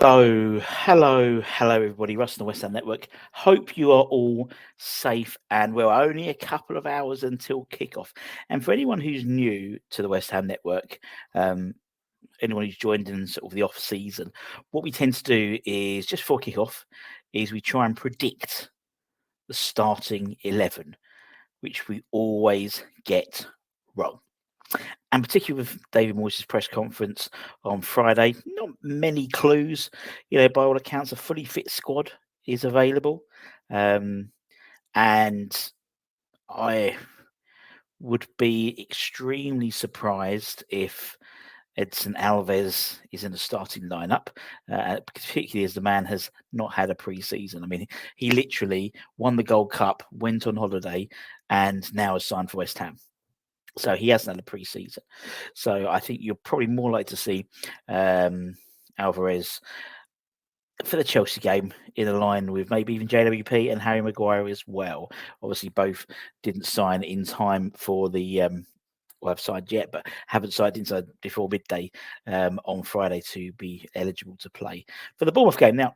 So, hello, everybody. Russ and the West Ham Network. Hope you are all safe and well. Only a couple of hours until kickoff. And for anyone who's new to the West Ham Network, um, anyone who's joined in sort of the off season, what we tend to do is just for kickoff, is we try and predict the starting 11, which we always get wrong. And particularly with David Moyes' press conference on Friday, not many clues. By all accounts, a fully fit squad is available. And I would be extremely surprised if Edson Alves is in the starting lineup, particularly as the man has not had a pre-season. I mean, he literally won the Gold Cup, went on holiday, and now has signed for West Ham. So he hasn't had a pre-season. So I think you're probably more likely to see Alvarez for the Chelsea game in a line with maybe even JWP and Harry Maguire as well. Obviously, both didn't sign in time for the well, have signed yet, but haven't signed inside before midday on Friday to be eligible to play for the Bournemouth game. Now,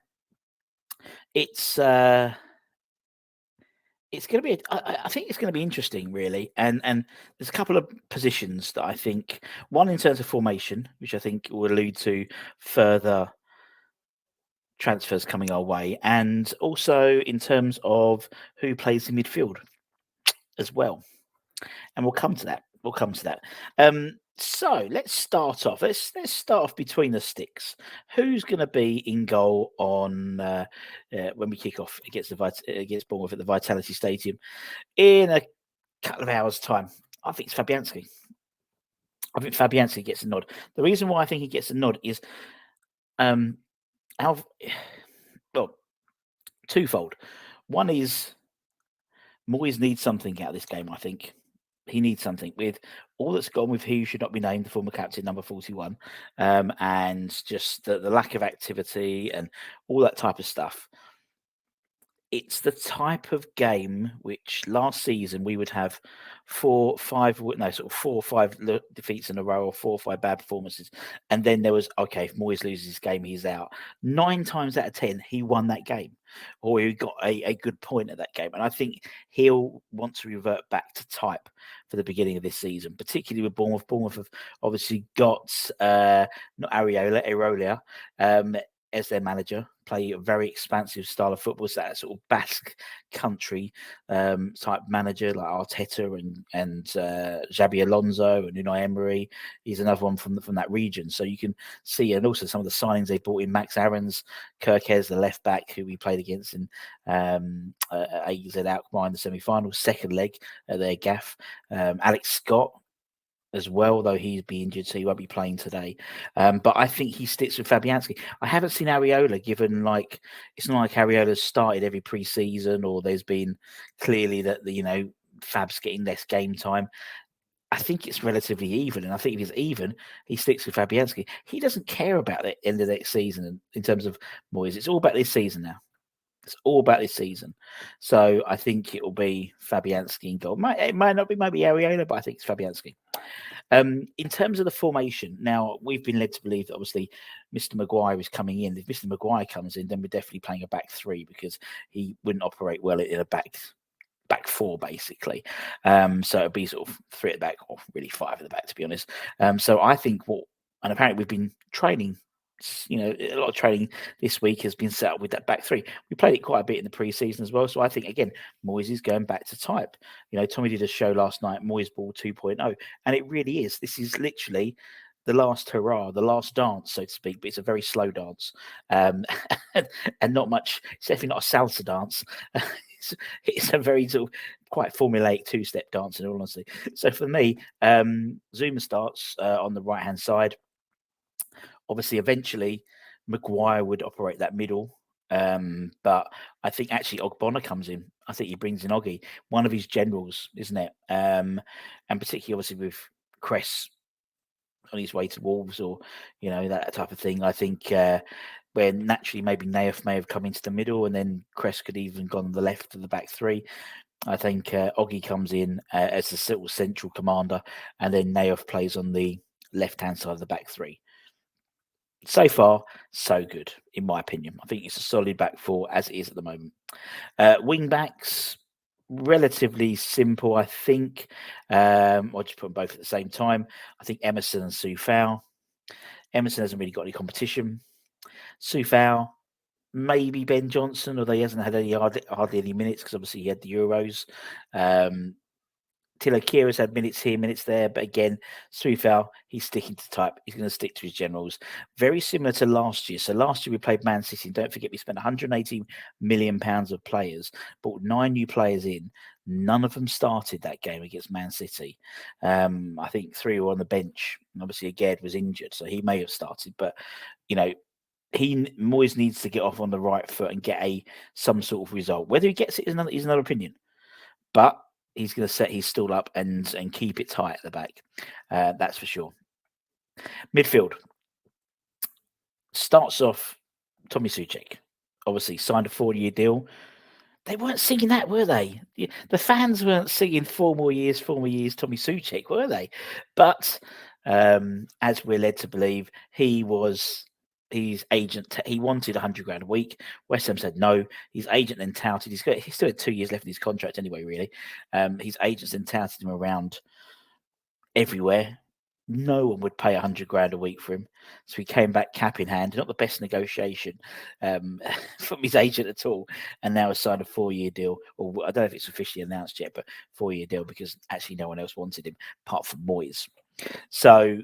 it's going to be. I think it's going to be interesting, really, and there's a couple of positions that I think. One in terms of formation, which I think will allude to further transfers coming our way, and also in terms of who plays in midfield as well. And we'll come to that. So let's start off. Let's start off between the sticks. Who's going to be in goal on when we kick off against Bournemouth at the Vitality Stadium in a couple of hours' time? I think it's Fabianski. I think Fabianski gets a nod. The reason why I think he gets a nod is, twofold. One is Moyes needs something out of this game. I think he needs something with all that's gone with who should not be named, the former captain, number 41, and just the lack of activity and all that type of stuff. It's the type of game which last season we would have 4 or 5 defeats in a row or 4 or 5 bad performances. And then there was, okay, if Moyes loses his game, he's out. 9 times out of 10, he won that game or he got a good point at that game. And I think he'll want to revert back to type for the beginning of this season, particularly with Bournemouth. Bournemouth have obviously got not Areola, as their manager, play a very expansive style of football. So that sort of Basque country type manager like Arteta and Xabi Alonso and Unai Emery. He's another one from that region. So you can see, and also some of the signings they brought in: Max Aarons, Kirkes, the left back who we played against in AZ Alkmaar in the semi-final, second leg at their gaff. Alex Scott as well, though he's be injured, so he won't be playing today. But I think he sticks with Fabianski. I haven't seen Areola given it's not like Areola's started every pre-season or there's been clearly that Fab's getting less game time. I think it's relatively even, and I think if it's even, he sticks with Fabianski. He doesn't care about the end of next season in terms of Moyes. It's all about this season now. It's all about this season. So I think it will be Fabianski in goal. It might not be maybe Areola, but I think it's Fabianski. In terms of the formation, now we've been led to believe that obviously Mr. Maguire is coming in. If Mr. Maguire comes in, then we're definitely playing a back three because he wouldn't operate well in a back four, basically. So it'd be sort of 3 at the back, or really 5 at the back, to be honest. So I think and apparently we've been training. A lot of training this week has been set up with that back three. We played it quite a bit in the pre-season as well. So I think, again, Moyes is going back to type. Tommy did a show last night, Moyes Ball 2.0, and it really is. This is literally the last hurrah, the last dance, so to speak, but it's a very slow dance. And not much, it's definitely not a salsa dance. It's a very sort of quite formulaic 2-step dance, in all honesty. So for me, Zuma starts on the right-hand side. Obviously, eventually, Maguire would operate that middle. But I think actually Ogbonna comes in. I think he brings in Oggy, one of his generals, isn't it? And particularly, obviously, with Cress on his way to Wolves or, that type of thing. I think where naturally maybe Naif may have come into the middle and then Cress could even gone on the left of the back three. I think Oggy comes in as the sort of central commander and then Naif plays on the left-hand side of the back three. So far, so good, in my opinion. I think it's a solid back four as it is at the moment. Wing backs, relatively simple, I think. I'll just put them both at the same time. I think Emerson and Sufal. Emerson hasn't really got any competition. Sufal, maybe Ben Johnson, although he hasn't had hardly any minutes because obviously he had the Euros. Tilo Kira's had minutes here, minutes there, but again, Sufal, he's sticking to type. He's going to stick to his generals. Very similar to last year. So last year we played Man City. And don't forget, we spent £180 million of players, brought 9 new players in. None of them started that game against Man City. I think 3 were on the bench. And obviously, Aged was injured, so he may have started. But, you know, Moyes needs to get off on the right foot and get some sort of result. Whether he gets it is another opinion. But he's going to set his stall up and keep it tight at the back. That's for sure. Midfield starts off Tommy Soucek. Obviously signed a 4-year deal. They weren't singing that, were they? The fans weren't singing 4 more years, Tommy Soucek, were they? But as we're led to believe, his agent, he wanted 100 grand a week. West Ham said no. His agent then touted, he still had 2 years left in his contract anyway, really. His agents then touted him around everywhere. No one would pay 100 grand a week for him. So he came back cap in hand. Not the best negotiation from his agent at all. And now has signed a 4-year deal. Or I don't know if it's officially announced yet, but 4-year deal because actually no one else wanted him apart from Moyes. So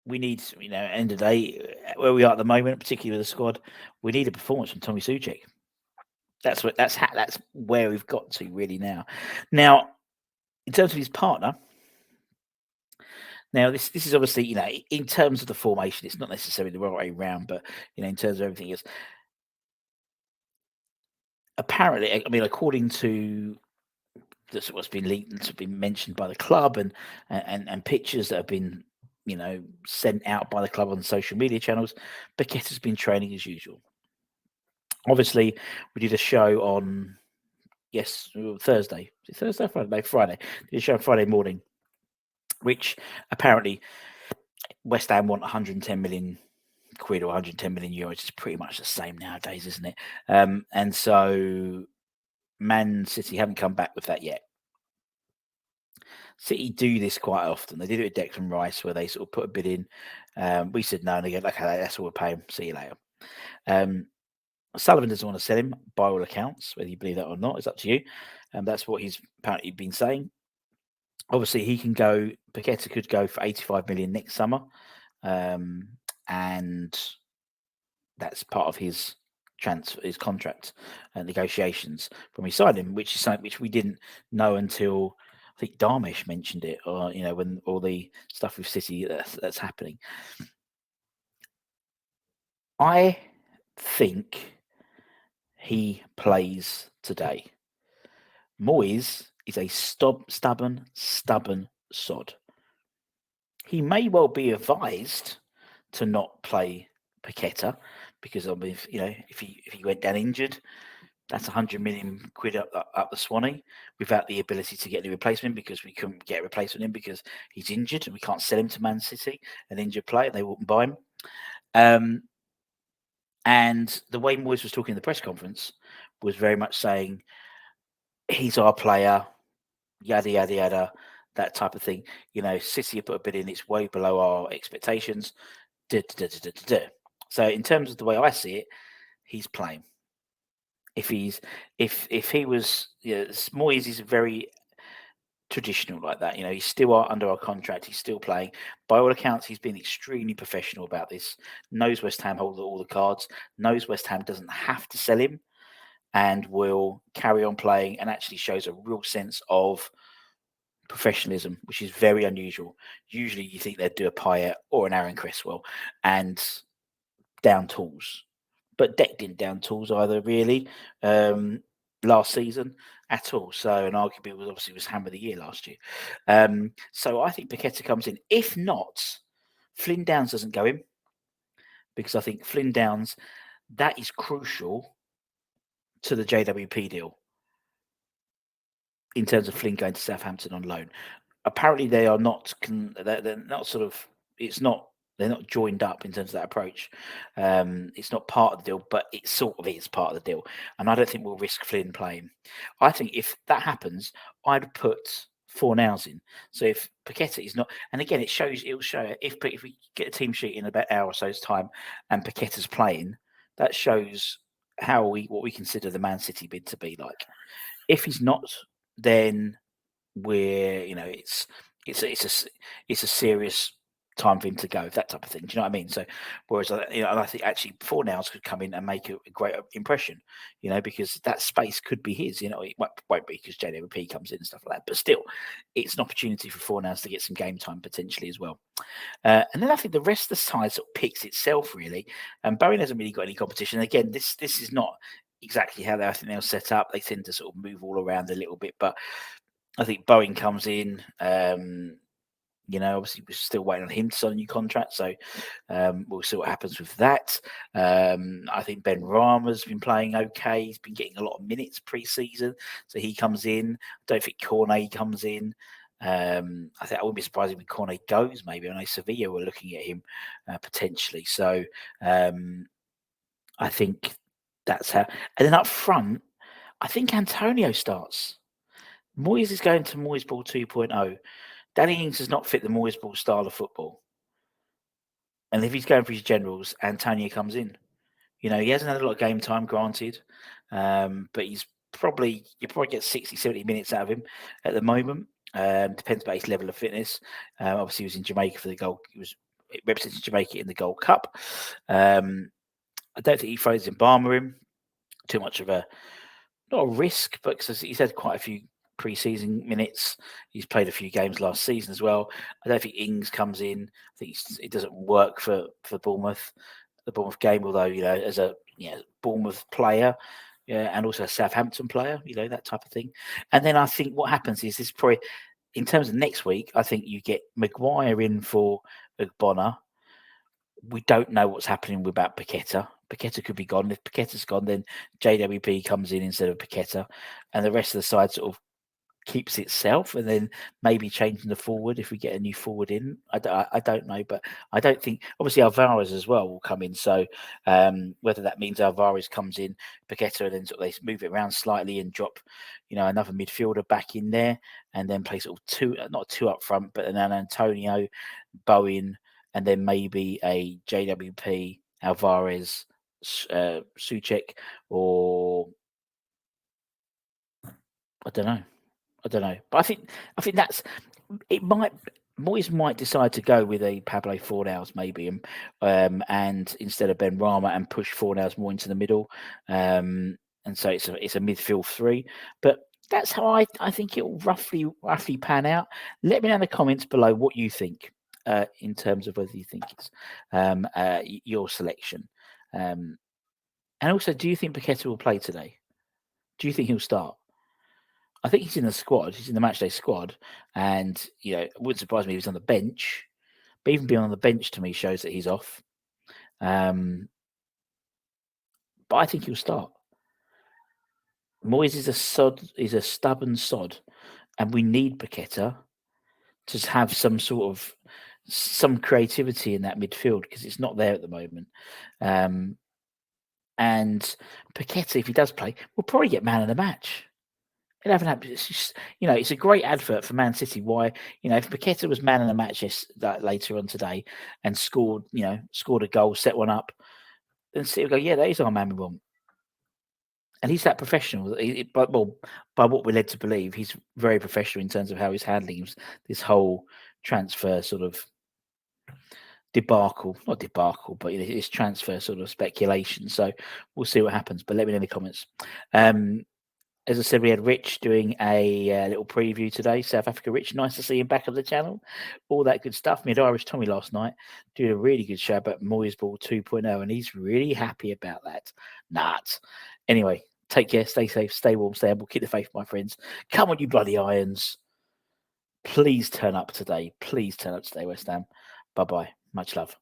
we need, end of the day, where we are at the moment, particularly with the squad, we need a performance from Tommy Soucek. That's where we've got to really now. Now, in terms of his partner, now this is obviously, in terms of the formation, it's not necessarily the right way round, but in terms of everything else, apparently, I mean, according to that's what's been leaked and been mentioned by the club and pictures that have been sent out by the club on social media channels, Paqueta's been training as usual. Obviously, we did a show on Thursday. Thursday, Friday? No, Friday. Did a show on Friday morning, which apparently West Ham want 110 million quid or 110 million euros. It's pretty much the same nowadays, isn't it? And so Man City haven't come back with that yet. City do this quite often. They did it with Declan Rice, where they sort of put a bid in. We said no, and they go, okay, that's all we'll pay him. See you later. Sullivan doesn't want to sell him, by all accounts. Whether you believe that or not is up to you. That's what he's apparently been saying. Obviously, he can go. Paqueta could go for 85 million next summer, and that's part of his contract negotiations when we signed him, which is something which we didn't know until I think Darmish mentioned it, or when all the stuff with City that's happening. I think he plays today. Moyes is a stubborn sod. He may well be advised to not play Paqueta because if he went down injured, that's 100 million quid up the Swanee without the ability to get any replacement because we couldn't get a replacement in because he's injured and we can't sell him to Man City, an injured player. They wouldn't buy him. And the way Moyes was talking in the press conference was very much saying, he's our player, yada, yada, yada, that type of thing. City have put a bid in, it's way below our expectations. So in terms of the way I see it, he's playing. If he was, Moyes is very traditional like that. He's still under our contract. He's still playing. By all accounts, he's been extremely professional about this. Knows West Ham hold all the cards. Knows West Ham doesn't have to sell him, and will carry on playing. And actually shows a real sense of professionalism, which is very unusual. Usually, you think they'd do a Payet or an Aaron Cresswell and down tools. But Deck didn't down tools either, really, last season at all. So, and arguably was Ham of the Year last year. So I think Paqueta comes in. If not, Flynn Downs doesn't go in because I think Flynn Downs, that is crucial to the JWP deal in terms of Flynn going to Southampton on loan. Apparently, they are not. They're not sort of. It's not They're not joined up in terms of that approach. It's not part of the deal, but it sort of is part of the deal. And I don't think we'll risk Flynn playing. I think if that happens, I'd put Fornals in. So if Paqueta is not, and again, it'll show if we get a team sheet in about an hour or so's time, and Paqueta's playing, that shows what we consider the Man City bid to be like. If he's not, then we're it's a serious time for him to go, that type of thing. Do you know what I mean? So, whereas I think actually Fornals could come in and make a great impression, because that space could be his. It won't be because JWP comes in and stuff like that. But still, it's an opportunity for Fornals to get some game time potentially as well. And then I think the rest of the side sort of picks itself really. And Bowen hasn't really got any competition. Again, this is not exactly how I think they'll set up. They tend to sort of move all around a little bit, but I think Bowen comes in. Obviously we're still waiting on him to sign a new contract, so we'll see what happens with that. I think Ben Rama's been playing okay. He's been getting a lot of minutes pre-season, so he comes in. I don't think Cornet comes in. I wouldn't be surprised if Cornet goes. Maybe I know Sevilla were looking at him potentially. So I think that's how. And then up front, I think Antonio starts. Moyes is going to Moyes Ball 2.0. Danny Ings does not fit the Moyes Ball style of football. And if he's going for his generals, Antonio comes in. He hasn't had a lot of game time, granted, but you probably get 60, 70 minutes out of him at the moment. Depends about his level of fitness. Obviously, he was in Jamaica for the goal. He was representing Jamaica in the Gold Cup. I don't think he throws Mbama in. Too much of not a risk, but because he's had quite a few pre-season minutes. He's played a few games last season as well. I don't think Ings comes in. I think it doesn't work for Bournemouth, the Bournemouth game, although, as a Bournemouth player, and also a Southampton player, that type of thing. And then I think what happens is this probably, in terms of next week, I think you get Maguire in for Bonner. We don't know what's happening about Paqueta. Paqueta could be gone. If Paqueta's gone, then JWP comes in instead of Paqueta, and the rest of the side sort of keeps itself, and then maybe changing the forward if we get a new forward in. I don't know, but I don't think, obviously Alvarez as well will come in. So whether that means Alvarez comes in, Paqueta, and then sort of they move it around slightly and drop, another midfielder back in there, and then play sort of not two up front, but then Antonio, Bowen, and then maybe a JWP, Alvarez, Souček, or I don't know. But I think that's it. Moyes might decide to go with a Pablo Fornals maybe, and instead of Ben Rama, and push Fornals more into the middle, and so it's a midfield three. But that's how I think it will roughly pan out. Let me know in the comments below what you think in terms of whether you think it's your selection, and also, do you think Paqueta will play today? Do you think he'll start? I think he's in the squad. He's in the matchday squad, and it wouldn't surprise me if he's on the bench. But even being on the bench to me shows that he's off. But I think he'll start. Moyes is a stubborn sod, and we need Paqueta to have some creativity in that midfield, because it's not there at the moment. And Paqueta, if he does play, will probably get man of the match. It's a great advert for Man City. Why, if Paqueta was man of the match later on today and scored a goal, set one up, then City will go, yeah, that is our man we want. And he's that professional. By what we're led to believe, he's very professional in terms of how he's handling this whole transfer sort of not debacle, but this transfer sort of speculation. So we'll see what happens. But let me know in the comments. As I said, we had Rich doing a little preview today. South Africa Rich, nice to see him back on the channel. All that good stuff. We had Irish Tommy last night doing a really good show about Moyes Ball 2.0, and he's really happy about that. Nuts. Anyway, take care, stay safe, stay warm, stay humble, keep the faith, my friends. Come on, you bloody Irons. Please turn up today. Please turn up today, West Ham. Bye-bye. Much love.